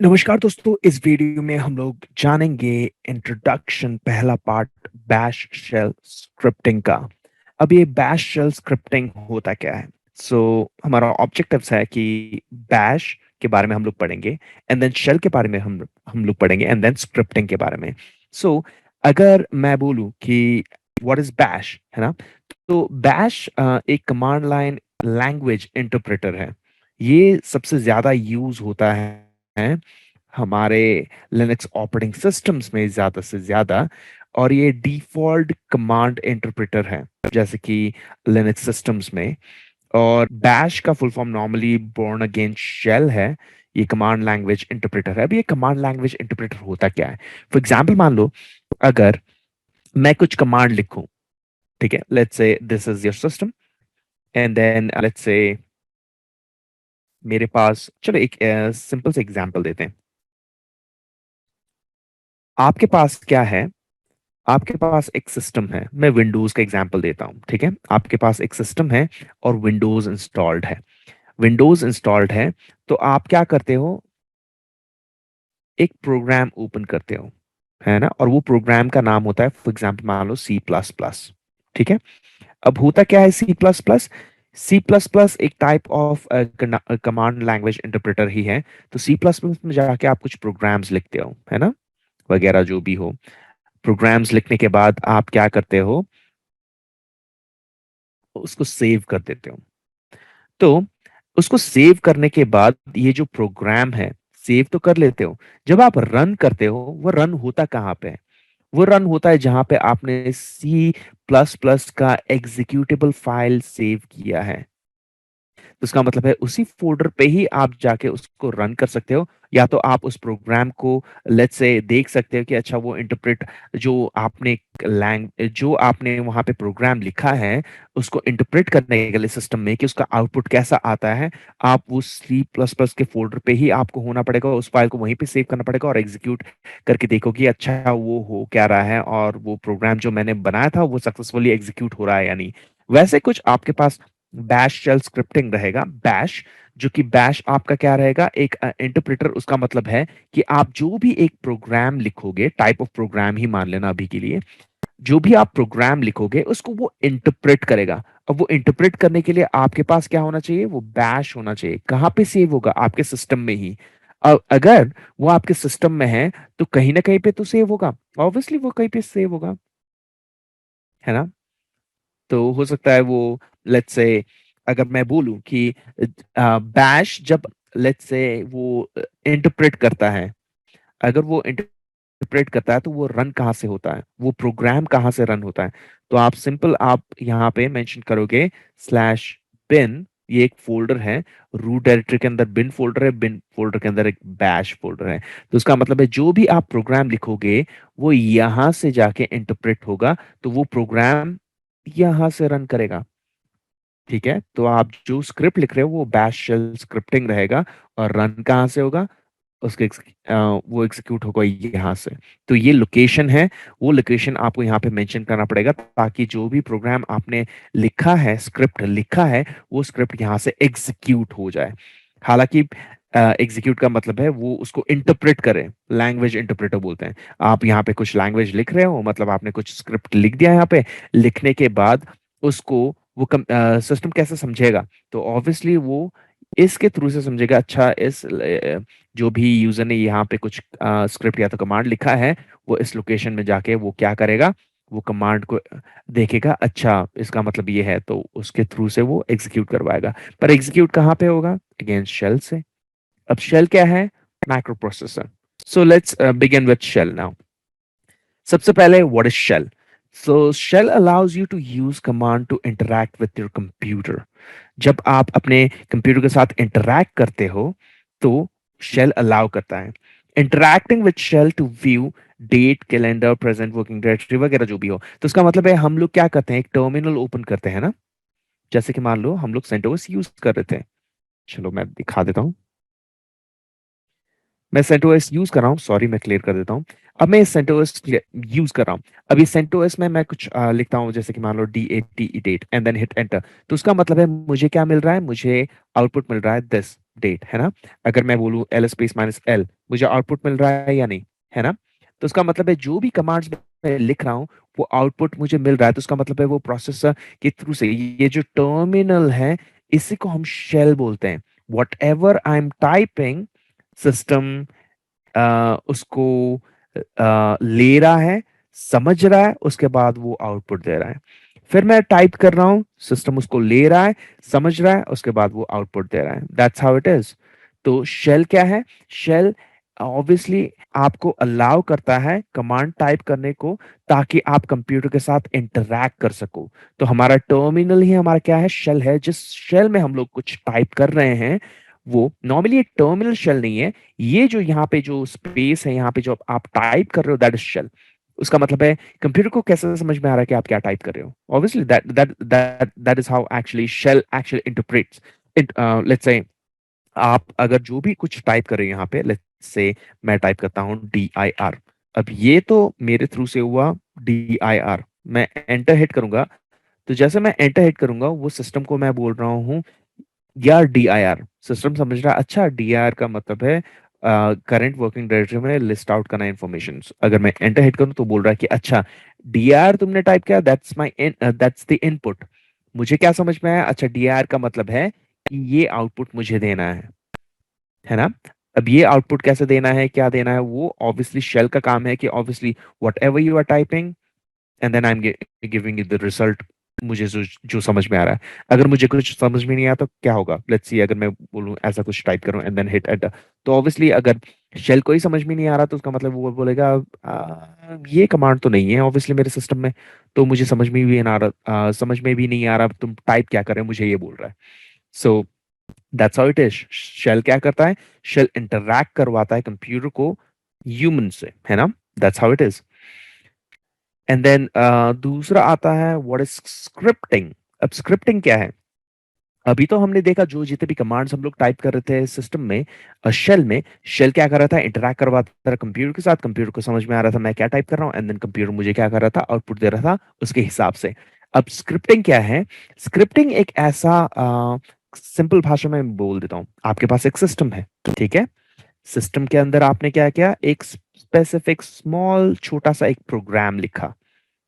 नमस्कार दोस्तों, इस वीडियो में हम लोग जानेंगे इंट्रोडक्शन पहला पार्ट बैश शेल स्क्रिप्टिंग का। अब ये बैश शेल स्क्रिप्टिंग होता क्या है? हमारा ऑब्जेक्टिव्स है कि बैश के बारे में हम लोग पढ़ेंगे एंड देन शेल के बारे में हम लोग पढ़ेंगे एंड देन स्क्रिप्टिंग के बारे में। सो अगर मैं बोलूं कि व्हाट इज बैश, है ना? तो बैश एक कमांड लाइन लैंग्वेज इंटरप्रेटर है। ये सबसे ज्यादा यूज होता है हमारे लिनक्स ऑपरेटिंग सिस्टम्स में ज्यादा से ज्यादा। और ये डिफॉल्ट कमांड इंटरप्रेटर है जैसे कि लिनक्स सिस्टम्स में। और बैश का full form normally born again shell है। ये कमांड लैंग्वेज इंटरप्रेटर है। अब ये कमांड लैंग्वेज इंटरप्रेटर होता क्या है? फॉर एग्जाम्पल मान लो, अगर मैं कुछ कमांड लिखूं, ठीक है, let's say this is your system and then let's say मेरे पास, चलो एक सिंपल से एग्जांपल देते हैं। आपके पास क्या है? आपके पास एक सिस्टम है। मैं विंडोज का एग्जांपल देता हूं, ठीक है। आपके पास एक सिस्टम है और विंडोज इंस्टॉल्ड है। विंडोज इंस्टॉल्ड है तो आप क्या करते हो? एक प्रोग्राम ओपन करते हो, है ना? और वो प्रोग्राम का नाम होता है, फॉर एग्जांपल मान लो सी प्लस प्लस, ठीक है। अब होता क्या है C plus plus? C plus plus एक type of command language interpreter ही है। तो सी प्लस प्लस में जाके आप कुछ प्रोग्राम्स लिखते हो, है ना, वगैरह जो भी हो। प्रोग्राम्स लिखने के बाद आप क्या करते हो? उसको सेव कर देते हो। तो उसको सेव करने के बाद ये जो प्रोग्राम है, सेव तो कर लेते हो। जब आप रन करते हो, वो रन होता कहाँ पे है? वो रन होता है जहां पे आपने सी प्लस प्लस का एग्जीक्यूटेबल फाइल सेव किया है। तो उसका मतलब है उसी फोल्डर पे ही आप जाके उसको रन कर सकते हो। या तो आप उस प्रोग्राम को लेट्स से देख सकते हो कि अच्छा वो इंटरप्रेट जो आपने जो आपने वहां पे प्रोग्राम लिखा है, उसको इंटरप्रेट करने के लिए सिस्टम में कि उसका आउटपुट कैसा आता है। आप वो सी प्लस प्लस के फोल्डर पे ही आपको होना पड़ेगा, उस फाइल को वहीं पे सेव करना पड़ेगा और एग्जीक्यूट करके देखो कि अच्छा वो हो क्या रहा है और वो प्रोग्राम जो मैंने बनाया था वो सक्सेसफुली एग्जीक्यूट हो रहा है या नहीं। वैसे कुछ आपके पास बैश शेल स्क्रिप्टिंग रहेगा। बैश, जो कि बैश आपका क्या रहेगा? एक इंटरप्रेटर। उसका मतलब है कि आप जो भी एक प्रोग्राम लिखोगे, टाइप ऑफ प्रोग्राम ही मान लेना अभी के लिए, जो भी आप प्रोग्राम लिखोगे उसको वो इंटरप्रेट करेगा। अब वो इंटरप्रेट करने के लिए आपके पास क्या होना चाहिए? वो बैश होना चाहिए। कहाँ पे सेव होगा? आपके सिस्टम में ही। अब अगर वो आपके सिस्टम में है तो कहीं ना कहीं पे तो सेव होगा, ऑब्वियसली वो कहीं पे सेव होगा, है ना? तो हो सकता है वो, लेट्स से, अगर मैं बोलूं कि बैश जब लेट्स से वो इंटरप्रेट करता है, अगर वो इंटरप्रेट करता है तो वो रन कहाँ से होता है? वो प्रोग्राम कहाँ से रन होता है? तो आप सिंपल आप यहाँ पे मेंशन करोगे स्लैश बिन। ये एक फोल्डर है, रूट डायरेक्टरी के अंदर बिन फोल्डर है, बिन फोल्डर के अंदर एक बैश फोल्डर है। तो उसका मतलब है जो भी आप प्रोग्राम लिखोगे वो यहाँ से जाके इंटरप्रेट होगा, तो वो प्रोग्राम यहाँ से रन करेगा। ठीक है, तो आप जो स्क्रिप्ट लिख रहे हो वो बैश शेल स्क्रिप्टिंग रहेगा। और रन कहाँ से होगा? उसके वो एग्जीक्यूट होगा यहाँ से। तो ये लोकेशन है, वो लोकेशन आपको यहाँ पे मेंशन करना पड़ेगा ताकि जो भी प्रोग्राम आपने लिखा है, स्क्रिप्ट लिखा है, वो स्क्रिप्ट यहाँ से एग्जीक्यूट हो जाए। हालांकि एग्जीक्यूट का मतलब है वो उसको इंटरप्रेट करे, लैंग्वेज इंटरप्रेटर बोलते हैं। आप यहाँ पे कुछ लैंग्वेज लिख रहे हो, मतलब आपने कुछ स्क्रिप्ट लिख दिया यहाँ पे। लिखने के बाद उसको वो सिस्टम कैसे समझेगा? तो ऑब्वियसली वो इसके थ्रू से समझेगा। अच्छा, इस जो भी यूजर ने यहाँ पे कुछ स्क्रिप्ट या तो कमांड लिखा है, वो इस लोकेशन में जाके वो क्या करेगा? वो कमांड को देखेगा, अच्छा इसका मतलब ये है, तो उसके थ्रू से वो एग्जीक्यूट करवाएगा। पर एग्जीक्यूट कहाँ पे होगा? अगेंस्ट शेल से। अब शेल क्या है? Macro processor. So let's begin with shell now. सबसे पहले what is shell? So shell allows you to use command to interact with your computer. जब आप अपने कंप्यूटर के साथ इंटरैक्ट करते हो तो शेल अलाउ करता है। Interacting with shell to view date, calendar, present working directory वगैरह जो भी हो। तो इसका मतलब है हम लोग क्या करते हैं? एक टर्मिनल ओपन करते हैं ना। जैसे कि मान लो हम लोग सेंटोस यूज कर रहे थे। चलो मैं दिखा देता हूँ। मैं सेंटोस यूज कर रहा हूँ, सॉरी मैं क्लियर कर देता हूँ। अब मैं सेंटोस यूज कर रहा हूँ। अभी सेंटोस में मैं कुछ लिखता हूँ, जैसे कि मान लो DATE date and then hit enter. तो उसका मतलब है मुझे क्या मिल रहा है? मुझे आउटपुट मिल रहा है दिस। डेट, है ना? अगर मैं बोलूँ एल स्पेस माइनस एल, मुझे आउटपुट मिल रहा है या नहीं, है ना? तो उसका मतलब है जो भी कमांड्स मैं लिख रहा हूँ वो आउटपुट मुझे मिल रहा है, तो उसका मतलब है वो प्रोसेसर के थ्रू से, ये जो टर्मिनल है इसी को हम शेल बोलते हैं। What ever I am typing, system उसको ले रहा है, समझ रहा है, उसके बाद वो आउटपुट दे रहा है। फिर मैं टाइप कर रहा हूँ, सिस्टम उसको ले रहा है, समझ रहा है, उसके बाद वो आउटपुट दे रहा है। That's how it is. तो शेल क्या है? शेल ऑब्वियसली आपको अलाउ करता है कमांड टाइप करने को, ताकि आप कंप्यूटर के साथ इंटरैक्ट कर सको। तो हमारा टर्मिनल ही हमारा क्या है? शेल है। जिस शेल में हम लोग कुछ टाइप कर रहे हैं वो नॉर्मली एक टर्मिनल शेल नहीं है। ये जो यहाँ पे जो स्पेस है, यहाँ पे जो आप टाइप कर रहे हो, दैट इज शेल। उसका मतलब है कंप्यूटर को कैसे समझ में आ रहा है कि आप क्या टाइप कर रहे हो? Obviously that is how actually shell actually interprets it. Let's say आप अगर जो भी कुछ टाइप कर रहे हो यहाँ पे, लेट्स से मैं टाइप करता हूँ DIR। अब ये तो मेरे थ्रू से हुआ DIR, मैं एंटर हिट करूंगा। तो जैसे मैं एंटर हिट करूंगा वो सिस्टम को मैं बोल रहा हूँ या DIR, सिस्टम समझ रहा है अच्छा DIR का मतलब है करंट वर्किंग डायरेक्टरी में लिस्ट आउट करना इन्फॉर्मेशन। अगर मैं एंटर हिट करूं तो बोल रहा है कि अच्छा DIR तुमने टाइप किया, दैट्स द इनपुट। मुझे क्या समझ में आया? अच्छा DIR का मतलब है कि ये आउटपुट मुझे देना है ना? अब ये आउटपुट कैसे देना है, क्या देना है, वो ऑब्वियसली शेल का काम है कि obviously whatever you are typing and then I am giving you the result, मुझे जो समझ में आ रहा है। अगर मुझे कुछ समझ में नहीं आया तो क्या होगा? लेट्स सी, अगर मैं बोलूं ऐसा कुछ टाइप करूं एंड देन हिट एंटर, तो ऑब्वियसली अगर शेल को ही समझ में नहीं आ रहा तो उसका मतलब वो बोलेगा ये कमांड तो नहीं है ऑब्वियसली मेरे सिस्टम में, तो मुझे समझ में भी नहीं आ रहा तुम टाइप क्या कर रहे हो, मुझे ये बोल रहा है। So that's how it is. Shell क्या करता है? शेल इंटरैक्ट करवाता है कंप्यूटर को ह्यूमन से, है ना? That's how it is. And then दूसरा आता है व्हाट इज स्क्रिप्टिंग। अब स्क्रिप्टिंग क्या है? अभी तो हमने देखा जो जितने भी कमांड्स हम लोग टाइप कर रहे थे सिस्टम में, शेल में, शेल क्या कर रहा था? इंटरैक्ट करवाता था कंप्यूटर के साथ, कंप्यूटर को समझ में आ रहा था मैं क्या टाइप कर रहा हूँ, एंड देन कंप्यूटर मुझे क्या कर रहा था? आउटपुट दे रहा था उसके हिसाब से। अब स्क्रिप्टिंग क्या है? स्क्रिप्टिंग एक ऐसा सिंपल भाषा में बोल देता हूँ, आपके पास एक सिस्टम है, ठीक है? सिस्टम के अंदर आपने क्या किया? एक स्पेसिफिक स्मॉल छोटा सा एक प्रोग्राम लिखा।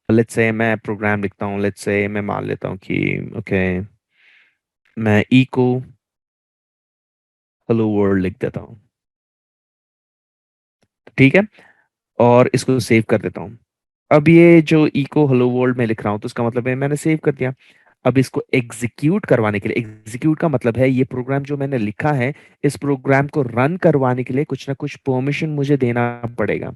लेट्स से मैं प्रोग्राम लिखता हूँ, लेट्स से मैं मान लेता हूँ कि ओके, मैं ई को हेलो वर्ल्ड लिख देता हूँ, ठीक है? और इसको सेव कर देता हूँ। अब ये जो इको हेलो वर्ल्ड में लिख रहा हूँ तो उसका मतलब है मैंने सेव कर दिया। अब इसको एग्जीक्यूट करवाने के लिए, एग्जीक्यूट का मतलब है ये प्रोग्राम जो मैंने लिखा है, इस प्रोग्राम को रन करवाने के लिए कुछ ना कुछ परमिशन मुझे देना पड़ेगा।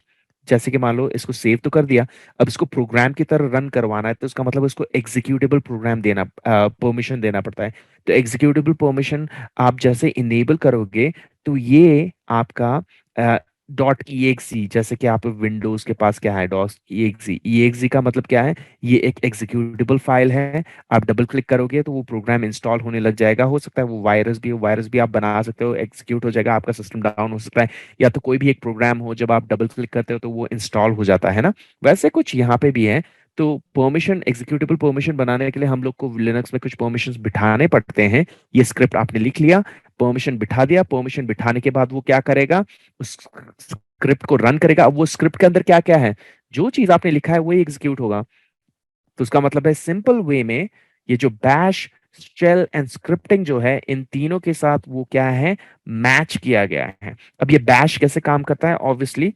जैसे कि मान लो इसको सेव तो कर दिया, अब इसको प्रोग्राम की तरह रन करवाना है तो उसका मतलब इसको एग्जीक्यूटेबल प्रोग्राम देना, परमिशन देना पड़ता है। तो एग्जीक्यूटेबल परमिशन आप जैसे इनेबल करोगे तो ये आपका डॉट ई जैसे कि आप विंडोज के पास क्या है, डॉट ई एक्स का मतलब क्या है? ये एक एग्जीक्यूटेबल फाइल है। आप डबल क्लिक करोगे तो वो प्रोग्राम इंस्टॉल होने लग जाएगा। हो सकता है वो वायरस भी हो, वायरस भी आप बना सकते हो, एग्जीक्यूट हो जाएगा, आपका सिस्टम डाउन हो सकता है। या तो कोई भी एक प्रोग्राम हो, जब आप डबल क्लिक करते हो तो वो इंस्टॉल हो जाता है ना। वैसे कुछ यहाँ पे भी है। तो परमिशन, एग्जीक्यूटेबल परमिशन बनाने के लिए हम लोग को लिनक्स में कुछ परमिशंस बिठाने पड़ते हैं। ये स्क्रिप्ट आपने लिख लिया, परमिशन बिठा दिया, परमिशन बिठाने के बाद वो क्या करेगा? उस स्क्रिप्ट को रन करेगा। अब वो स्क्रिप्ट के अंदर क्या क्या है? जो चीज आपने लिखा है वही एग्जीक्यूट होगा। तो उसका मतलब है सिंपल वे में, ये जो बैश, शेल एंड स्क्रिप्टिंग जो है, इन तीनों के साथ वो क्या है? मैच किया गया है। अब ये बैश कैसे काम करता है? ऑब्वियसली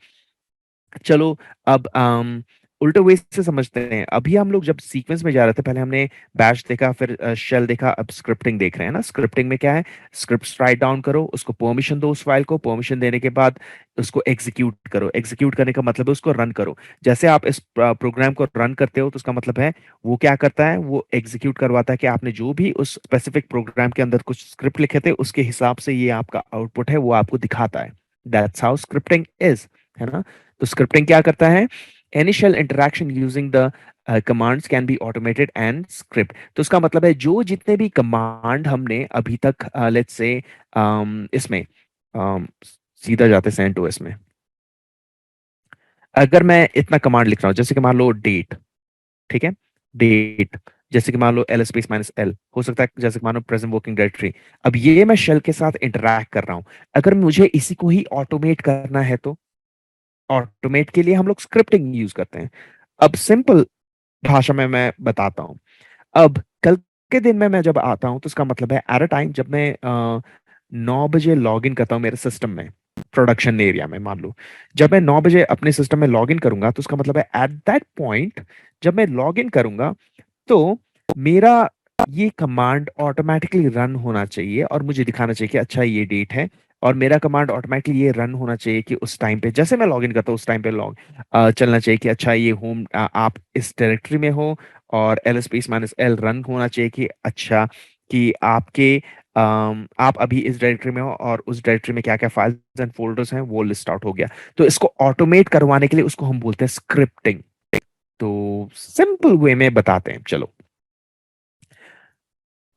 चलो अब उल्टे वे से समझते हैं। अभी हम लोग जब सीक्वेंस में जा रहे थे, पहले हमने बैश देखा, फिर शेल देखा, अब स्क्रिप्टिंग देख रहे हैं ना। स्क्रिप्टिंग में क्या है? स्क्रिप्ट राइट डाउन करो, उसको परमिशन दो, उस फाइल को परमिशन देने के बाद उसको एग्जीक्यूट करो। एग्जीक्यूट करने का मतलब है उसको रन करो। जैसे आप इस प्रोग्राम को रन करते हो तो उसका मतलब है वो क्या करता है? वो एग्जीक्यूट करवाता है कि आपने जो भी उस स्पेसिफिक प्रोग्राम के अंदर कुछ स्क्रिप्ट लिखे थे उसके हिसाब से ये आपका आउटपुट है वो आपको दिखाता है। दैट्स हाउ स्क्रिप्टिंग इज, है ना? तो स्क्रिप्टिंग क्या करता है? Initial interaction using the commands can be automated and script. तो उसका मतलब है जो जितने भी कमांड हमने अभी तक लेट्स से इसमें um, सीधा जाते सेंटोस में, अगर मैं इतना कमांड लिख रहा हूँ जैसे कि मान लो डेट, ठीक है? डेट, जैसे कि मान लो एल स्पेस माइनस एल हो सकता है, जैसे कि मान लो प्रेजेंट वर्किंग डायरेक्टरी। अब ये मैं शेल के साथ इंटरैक्ट कर रहा हूं। अगर मुझे इसी को ही ऑटोमेट करना है तो ऑटोमेट के लिए हम लोग स्क्रिप्टिंग यूज करते हैं। अब सिंपल भाषा में मैं बताता हूँ। अब कल के दिन में मैं जब आता हूँ तो इसका मतलब है एट अ टाइम जब मैं 9 बजे लॉग इन करता हूँ मेरे सिस्टम में, प्रोडक्शन एरिया में मान लो, जब मैं 9 बजे अपने सिस्टम में लॉग इन करूंगा तो उसका मतलब है एट दैट पॉइंट जब मैं लॉग इन करूंगा तो मेरा ये कमांड ऑटोमेटिकली रन होना चाहिए और मुझे दिखाना चाहिए कि अच्छा ये डेट है। और मेरा कमांड ऑटोमेटिकली ये रन होना चाहिए कि उस टाइम पे जैसे मैं लॉगिन करता हूँ उस टाइम पे चलना चाहिए कि अच्छा ये आप इस डायरेक्टरी में हो। और L space minus L run होना चाहिए कि अच्छा कि आप अभी इस डायरेक्टरी में हो और उस डायरेक्टरी में क्या क्या फाइल्स एंड फोल्डर्स हैं वो लिस्ट आउट हो गया। तो इसको ऑटोमेट करवाने के लिए उसको हम बोलते हैं स्क्रिप्टिंग। तो सिंपल वे में बताते हैं, चलो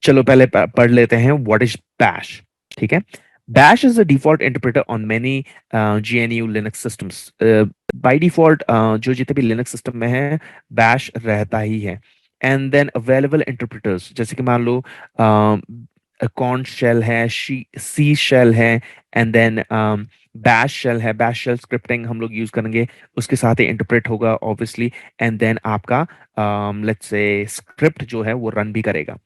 चलो पहले पढ़ लेते हैं व्हाट इज बैश। ठीक है। Bash is the default interpreter on many GNU Linux systems. By default जो जितने भी लिनक्स सिस्टम में है बैश रहता ही है। एंड देन अवेलेबल इंटरप्रेटर्स जैसे कि मान लो कॉर्न शेल है, सी शेल है, एंड देन बैश शेल है। बैश शेल स्क्रिप्टिंग हम लोग यूज करेंगे, उसके साथ ही इंटरप्रेट होगा ऑब्वियसली। एंड देन आपका लेट्स से स्क्रिप्ट जो है वो रन भी करेगा।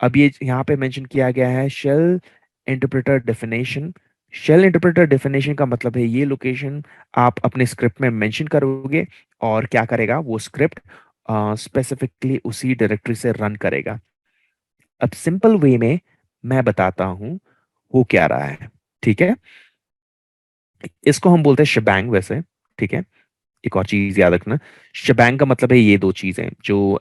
अब ये यहाँ पे मेंशन किया गया है shell interpreter definition. Shell interpreter definition का मतलब है ये लोकेशन आप अपने स्क्रिप्ट में मेंशन करोगे और क्या करेगा वो स्क्रिप्ट स्पेसिफिकली उसी डायरेक्टरी से रन करेगा। अब सिंपल वे में मैं बताता हूं हो क्या रहा है। ठीक है। इसको हम बोलते हैं शबैंग वैसे। ठीक है। एक और चीज याद रखना, शबैंग का मतलब है ये दो चीजें जो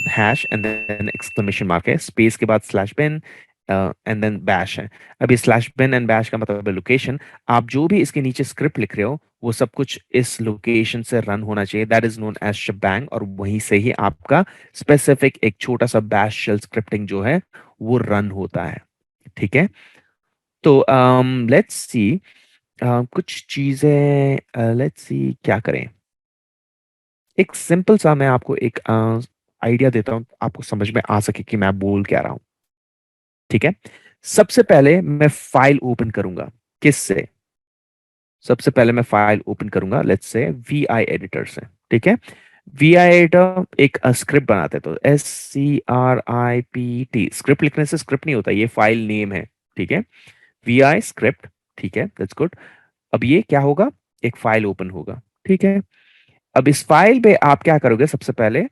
hash and then exclamation mark है, स्पेस के बाद slash bin and then bash है। अब ये स्लैश बिन एंड बैश का मतलब है लोकेशन। आप जो भी इसके नीचे स्क्रिप्ट लिख रहे हो वो सब कुछ इस लोकेशन से रन होना चाहिए, that is known as shebang. और वहीं से ही आपका स्पेसिफिक एक छोटा सा बैश शेल स्क्रिप्टिंग जो है वो रन होता है। ठीक है। तो लेट्स सी कुछ चीजें, लेट्स सी क्या करें। एक सिंपल सा मैं आपको एक आइडिया देता हूं आपको समझ में आ सके कि मैं बोल क्या रहा हूं। ठीक है। सबसे पहले मैं फाइल ओपन करूंगा किससे, सबसे पहले मैं फाइल ओपन करूंगा let's say V I editor से। ठीक है। वी आई एडिटर एक स्क्रिप्ट बनाते हैं तो SCRIPT स्क्रिप्ट लिखने से स्क्रिप्ट नहीं होता, ये फाइल नेम है। ठीक है। V I script. ठीक है, दैट्स गुड। अब ये क्या होगा, एक फाइल ओपन होगा। ठीक है। अब इस फाइल पे आप क्या करोगे, सबसे पहले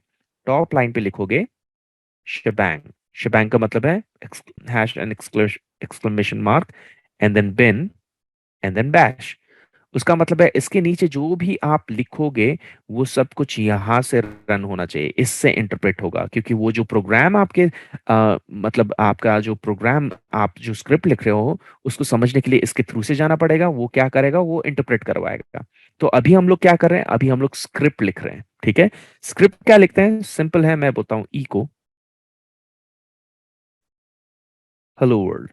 टॉप लाइन पे लिखोगे shebang। shebang का मतलब है hash and exclamation mark and then bin and then bash. उसका मतलब है इसके नीचे जो भी आप लिखोगे वो सब कुछ यहां से रन होना चाहिए, इससे इंटरप्रेट होगा। क्योंकि वो जो प्रोग्राम आपके मतलब आपका जो प्रोग्राम आप जो स्क्रिप्ट लिख रहे हो उसको समझने के लिए इसके थ्रू से जाना पड़ेगा। वो क्या करेगा, वो इंटरप्रेट करवाएगा। तो अभी हम लोग क्या कर रहे हैं, अभी हम लोग स्क्रिप्ट लिख रहे हैं। ठीक है। स्क्रिप्ट क्या लिखते हैं, सिंपल है, मैं बोलता हूँ इको हेलो वर्ल्ड।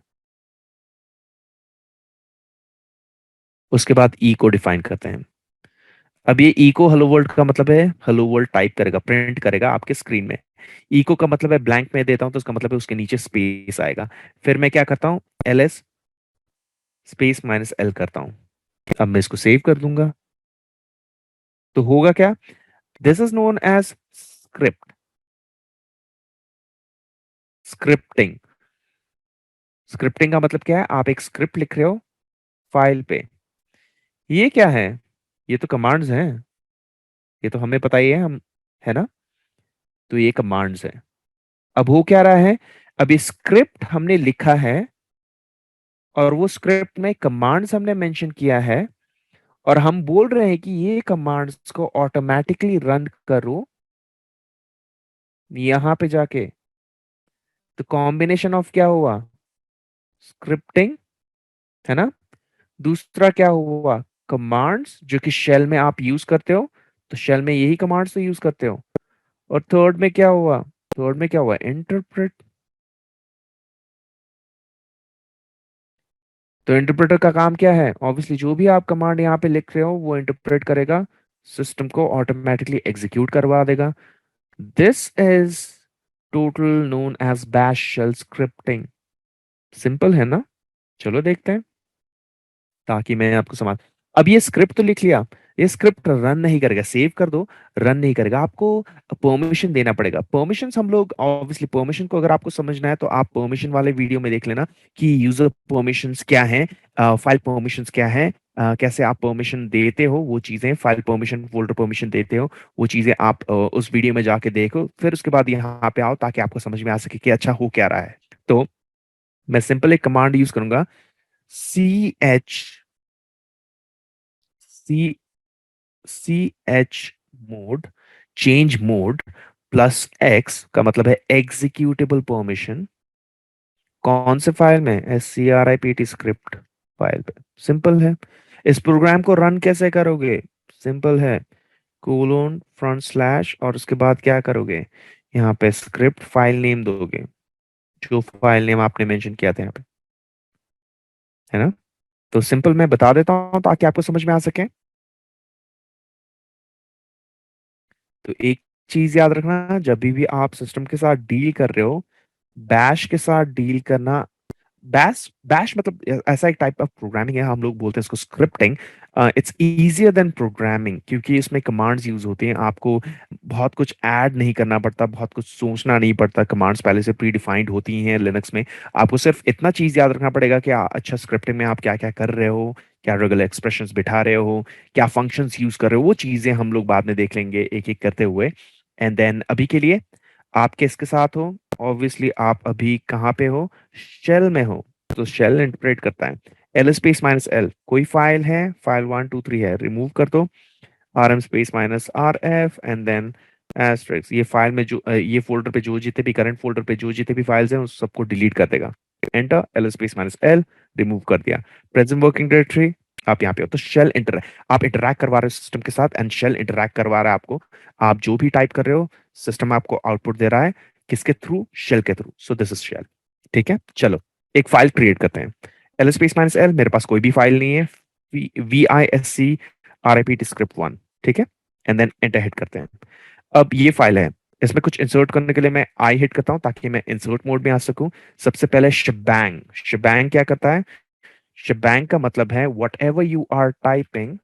उसके बाद ई को डिफाइन करते हैं। अब ये इको हेलो वर्ल्ड का मतलब है हेलो वर्ल्ड टाइप करेगा, प्रिंट करेगा आपके स्क्रीन में। इको का मतलब है ब्लैंक में देता हूं तो उसका मतलब है उसके नीचे स्पेस आएगा। फिर मैं क्या करता हूँ, LS स्पेस माइनस एल करता हूँ। अब मैं इसको सेव कर दूंगा तो होगा क्या, this is known as script, scripting. Scripting का मतलब क्या है, आप एक स्क्रिप्ट लिख रहे हो फाइल पे। ये क्या है, ये तो कमांड्स हैं, ये तो हमें पता ही है हम, है ना। तो ये कमांड्स है। अब हो क्या रहा है, अभी स्क्रिप्ट हमने लिखा है और वो स्क्रिप्ट में कमांड्स हमने मेंशन किया है और हम बोल रहे हैं कि ये कमांड्स को ऑटोमेटिकली रन करो यहां पे जाके। तो कॉम्बिनेशन ऑफ क्या हुआ, स्क्रिप्टिंग, है ना। दूसरा क्या हुआ, कमांड्स जो कि शेल में आप यूज करते हो, तो शेल में यही कमांड्स तो यूज करते हो। और थर्ड में क्या हुआ, थर्ड में क्या हुआ, इंटरप्रेट। तो इंटरप्रेटर का काम क्या है, ऑब्वियसली जो भी आप कमांड यहाँ पे लिख रहे हो वो इंटरप्रेट करेगा, सिस्टम को ऑटोमेटिकली एग्जीक्यूट करवा देगा। This is total known as bash shell scripting. Simple है ना? चलो देखते हैं, ताकि मैं आपको समझ। अब ये स्क्रिप्ट तो लिख लिया, ये स्क्रिप्ट रन नहीं करेगा, सेव कर दो, रन नहीं करेगा, आपको परमिशन देना पड़ेगा। परमिशंस हम लोग ऑब्वियसली, परमिशन को अगर आपको समझना है तो आप परमिशन वाले वीडियो में देख लेना कि यूजर परमिशंस क्या है, फाइल परमिशंस क्या है, कैसे आप परमिशन देते हो, वो चीजें फाइल परमिशन, फोल्डर परमिशन देते हो, वो चीजें आप उस वीडियो में जाके देखो, फिर उसके बाद यहाँ पे आओ ताकि आपको समझ में आ सके कि अच्छा हो क्या रहा है। तो मैं सिंपल एक कमांड यूज करूंगा, सी chmod change mode plus x का मतलब है एग्जीक्यूटेबल परमिशन। कौन से फाइल में? SCRIPT स्क्रिप्ट फाइल पे। सिंपल है। इस प्रोग्राम को रन कैसे करोगे? सिंपल है, कोलोन फ्रंट स्लैश और उसके बाद क्या करोगे, यहाँ पे स्क्रिप्ट फाइल नेम दोगे, जो फाइल नेम आपने मेंशन किया था यहाँ पे, है ना? तो सिंपल मैं बता देता हूँ ताकि आपको समझ में आ सके। तो एक चीज याद रखना, जब भी आप सिस्टम के साथ डील कर रहे हो, बैश के साथ डील करना। बैश बैश मतलब ऐसा एक टाइप ऑफ प्रोग्रामिंग है, हम लोग बोलते हैं इसको scripting. It's easier than programming, क्योंकि इसमें कमांड्स यूज होती हैं, आपको बहुत कुछ ऐड नहीं करना पड़ता, बहुत कुछ सोचना नहीं पड़ता, कमांड्स पहले से प्री डिफाइंड होती हैं लिनक्स में। आपको सिर्फ इतना चीज याद रखना पड़ेगा कि अच्छा स्क्रिप्टिंग में आप क्या क्या कर रहे हो, क्या रेगुलर एक्सप्रेशंस बिठा रहे हो, क्या फंक्शंस यूज कर रहे हो, वो चीजें हम लोग बाद में देख लेंगे एक एक करते हुए। एंड देन अभी के लिए आप किसके साथ हो? ऑब्वियसली आप अभी कहाँ पे हो? शेल में हो। तो शेल इंटरप्रेट करता है एल स्पेस माइनस एल, कोई फाइल है, फाइल 1 2 3 है, रिमूव कर दो, R M space minus R F and then asterisk, ये फाइल में जो ये फोल्डर पे जो जितने भी करंट फोल्डर पे जो जितने भी फाइल्स हैं उस सबको डिलीट कर देगा। Enter, L space minus L, remove कर दिया। प्रेजेंट वर्किंग डायरेक्टरी, आप यहाँ पे हो। तो शेल इंटर, आप इंटरैक्ट करवा रहे हो सिस्टम के साथ एंड शेल इंटरैक्ट करवा रहा है आपको। आप जो भी टाइप कर रहे हो, सिस्टम आपको आउटपुट दे रहा है, किसके थ्रू? शेल के through. So this is shell. ठीक है, चलो एक फाइल क्रिएट करते हैं। एल स्पेस माइनस एल, मेरे पास कोई भी फाइल नहीं है, VISC RIP ठीक है, एंड देन एंटर हिट करते हैं। अब ये फाइल है, इसमें कुछ इंसर्ट करने के लिए मैं आई हिट करता हूं ताकि मैं इंसर्ट मोड में आ सकूं। सबसे पहले शबैंग, शबैंग क्या करता है? शबैंग का मतलब है whatever you are typing,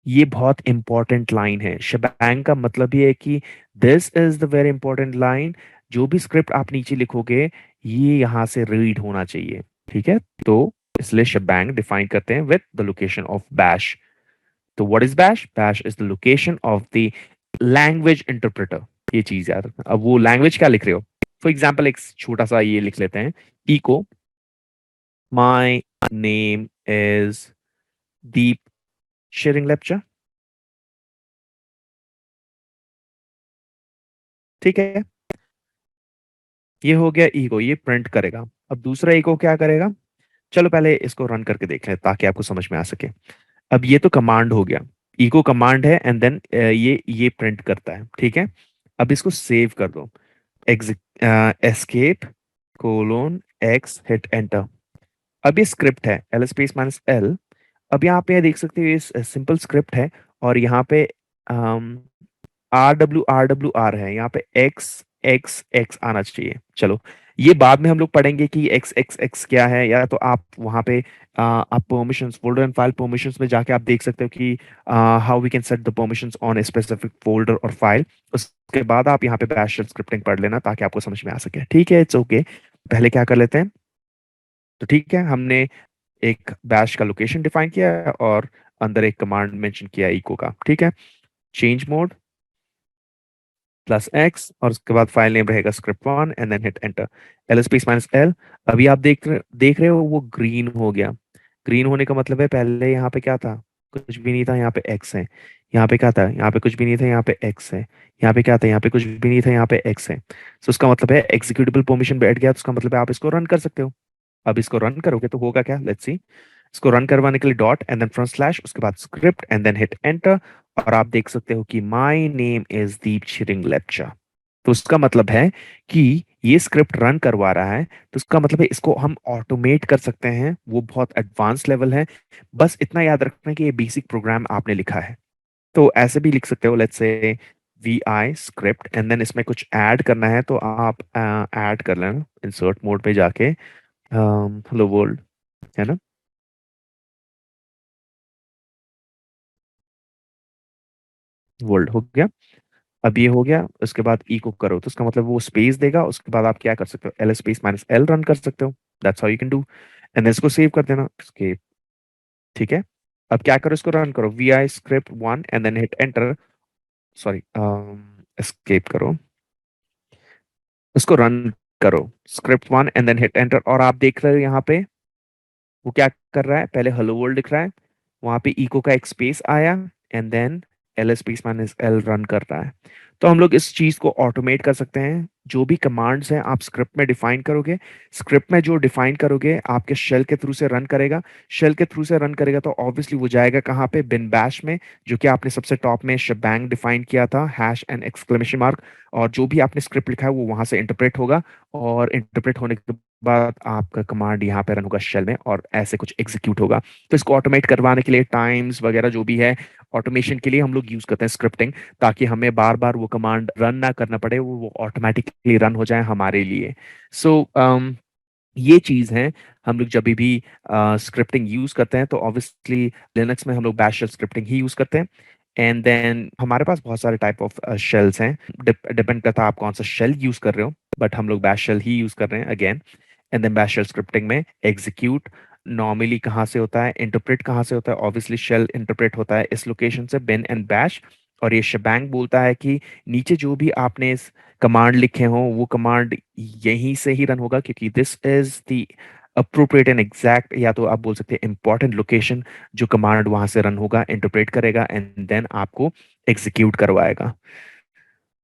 ये बहुत इंपॉर्टेंट लाइन है। शबैंग का मतलब ये है कि this is the very important line, जो भी स्क्रिप्ट आप नीचे लिखोगे ये यहां से रीड होना चाहिए। ठीक है, तो इसलिए शबैंग डिफाइन करते हैं with the location of bash. तो what is bash? Bash is the location of the language interpreter. ये चीज याद रखना। अब वो लैंग्वेज क्या लिख रहे हो, फॉर एग्जाम्पल एक छोटा सा ये लिख लेते हैं, echo my name is Deep Tshering Lepcha. ठीक है, ये हो गया इको, ये प्रिंट करेगा। अब दूसरा इको क्या करेगा? चलो पहले इसको रन करके देख लें ताकि आपको समझ में आ सके। अब ये तो कमांड हो गया, इको कमांड है एंड देन ये प्रिंट करता है। ठीक है, अब इसको सेव कर दो, escape colon X hit enter. अब ये स्क्रिप्ट है एल स्पेस माइनस एल। अब यहाँ पे देख सकते हो ये सिंपल स्क्रिप्ट है, और यहाँ पे RWR है, यहाँ पे एक्स एक्स एक्स आना चाहिए। चलो ये बाद में हम लोग पढ़ेंगे कि एक्स एक्स एक्स क्या है, या तो आप वहाँ पे आप permissions, folder and file permissions में जाके आप देख सकते हो कि how we can set the permissions on a specific folder और फाइल। उसके बाद आप यहाँ पे बैश शेल स्क्रिप्टिंग पढ़ लेना ताकि आपको समझ में आ सके। ठीक है, इट्स ओके। पहले क्या कर लेते हैं? तो ठीक है, हमने एक बैश का लोकेशन डिफाइन किया है और अंदर एक कमांड मेंशन किया है इको का। ठीक है, चेंज मोड प्लस एक्स और उसके बाद फाइल नेम रहेगा script1 and then hit enter, L space minus L. अभी आप देख रहे हो वो ग्रीन हो गया। ग्रीन होने का मतलब है पहले यहाँ पे क्या था? कुछ भी नहीं था, यहाँ पे एक्स है। यहाँ पे क्या था? यहाँ पे कुछ भी नहीं था, यहाँ पे एक्स है। यहाँ पे क्या था? यहाँ पे कुछ भी नहीं था, यहाँ पे एक्स है। तो उसका मतलब है एग्जीक्यूटेबल परमिशन बैठ गया, तो उसका मतलब है आप इसको रन कर सकते हो। अब इसको रन करोगे तो होगा क्या, लेट्स सी। इसको रन करवाने के लिए dot and then front slash, उसके बाद script and then hit enter, और आप देख सकते हो कि my name is Deep Tshering Lepcha. तो उसका मतलब है कि ये स्क्रिप्ट रन करवा रहा है, तो उसका मतलब है इसको हम ऑटोमेट कर सकते हैं, वो बहुत एडवांस लेवल है। बस इतना याद रखना कि ये बेसिक प्रोग्राम आपने लिखा है। तो ऐसे भी लिख सकते हो, let's say V I script and then इसमें कुछ ऐड करना है तो आप ऐड कर लेना इंसर्ट मोड पे जाके, हेलो वर्ल्ड, है ना, वर्ल्ड हो गया। अब ये हो गया, उसके बाद ई को करो तो उसका मतलब वो स्पेस देगा, उसके बाद आप क्या कर सकते हो, L space minus L run कर सकते हो। That's how you can do. And इसको सेव कर देना, escape, ठीक है। अब क्या करो, इसको रन करो, V I script one and then hit enter, sorry, escape करो, इसको रन करो, script one and then hit enter, और आप देख रहे हो यहाँ पे वो क्या कर रहा है, पहले हेलो वर्ल्ड दिख रहा है, वहां पे इको का एक स्पेस आया and then L space minus L run कर रहा है। तो हम लोग इस चीज को ऑटोमेट कर सकते हैं। जो भी कमांड्स हैं आप स्क्रिप्ट में डिफाइन करोगे, स्क्रिप्ट में जो डिफाइन करोगे आपके शेल के थ्रू से रन करेगा, शेल के थ्रू से रन करेगा तो ऑब्वियसली वो जाएगा कहाँ पे, बिन बैश में, जो कि आपने सबसे टॉप में शबैंग डिफाइन किया था, हैश एंड एक्सक्लेमेशन मार्क, और जो भी आपने स्क्रिप्ट लिखा है वो वहां से इंटरप्रेट होगा, और इंटरप्रेट होने के बाद आपका कमांड यहाँ पे रन होगा शेल में और ऐसे कुछ एग्जीक्यूट होगा। तो इसको ऑटोमेट करवाने के लिए टाइम्स वगैरह जो भी है ऑटोमेशन के लिए हम लोग यूज करते हैं स्क्रिप्टिंग, ताकि हमें बार बार वो कमांड रन ना करना पड़े, वो ऑटोमेटिकली रन हो जाए हमारे लिए। सो ये चीज है, हम लोग जब भी स्क्रिप्टिंग यूज करते हैं तो ऑब्वियसली लिनक्स में हम लोग बैश शेल स्क्रिप्टिंग ही यूज करते हैं। एंड देन हमारे पास बहुत सारे टाइप ऑफ शेल्स हैं, डिपेंड करता है आप कौन सा शेल यूज कर रहे हो, बट हम लोग बैश शेल ही यूज कर रहे हैं again. And then bash shell scripting में एग्जीक्यूट नॉर्मली कहाँ से होता है, इंटरप्रेट कहाँ से होता है, ऑब्वियसली शेल इंटरप्रेट होता है इस लोकेशन से, बिन एंड बैश, और ये शबैंग बोलता है कि नीचे जो भी आपने इस कमांड लिखे हो वो कमांड यहीं से ही रन होगा, क्योंकि this is the appropriate and exact, या तो आप बोल सकते हैं इंपॉर्टेंट लोकेशन, जो कमांड वहां से रन होगा, इंटरप्रेट करेगा एंड देन आपको एग्जीक्यूट करवाएगा।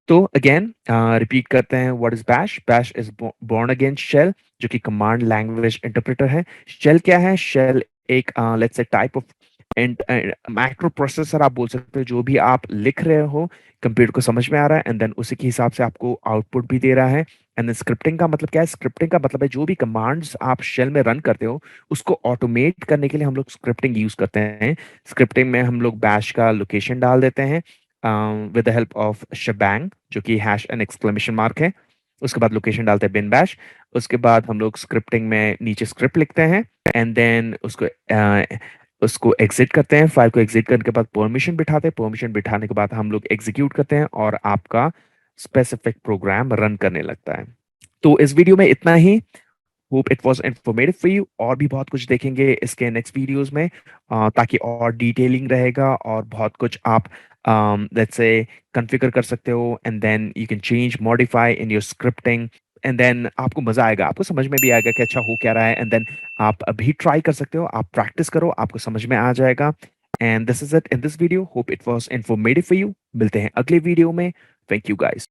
तो अगेन रिपीट करते हैं, what is bash, bash is born again shell, जो कि कमांड लैंग्वेज इंटरप्रेटर है। शेल क्या है, शेल एक let's say type of micro processor आप बोल सकते हो, जो भी आप लिख रहे हो कंप्यूटर को समझ में आ रहा है एंड देन उसी के हिसाब से आपको आउटपुट भी दे रहा है। एंड देन स्क्रिप्टिंग का मतलब क्या है, स्क्रिप्टिंग का मतलब है जो भी कमांड्स आप शेल में रन करते हो उसको ऑटोमेट करने के लिए हम लोग स्क्रिप्टिंग यूज करते हैं। स्क्रिप्टिंग में हम लोग बैश का लोकेशन डाल देते हैं with the help of shebang, जो कि हैश एंड एक्सक्लेमेशन मार्क है, उसके बाद लोकेशन डालते हैं बिन बैश, उसके बाद हम लोग स्क्रिप्टिंग में नीचे स्क्रिप्ट लिखते हैं एंड देन उसको एग्जिट करते हैं, फाइल को एग्जिट करने के बाद परमिशन बिठाते हैं, परमिशन बिठाने के बाद हम लोग एग्जीक्यूट करते हैं और आपका स्पेसिफिक प्रोग्राम रन करने लगता है। तो इस वीडियो में इतना ही। Hope it was informative for you. और भी बहुत कुछ देखेंगे इसके नेक्स्ट वीडियोस में, ताकि और डिटेलिंग रहेगा और बहुत कुछ आप लेट्स से कॉन्फ़िगर कर सकते हो and then you can change modify in your scripting and then आपको मजा आएगा, आपको समझ में भी आएगा कि अच्छा हो क्या रहा है, एंड देन आप अभी ट्राई कर सकते हो, आप प्रैक्टिस करो, आपको समझ में आ जाएगा। And this is it in this video, hope it was informative for you. मिलते हैं अगले वीडियो में। Thank you guys.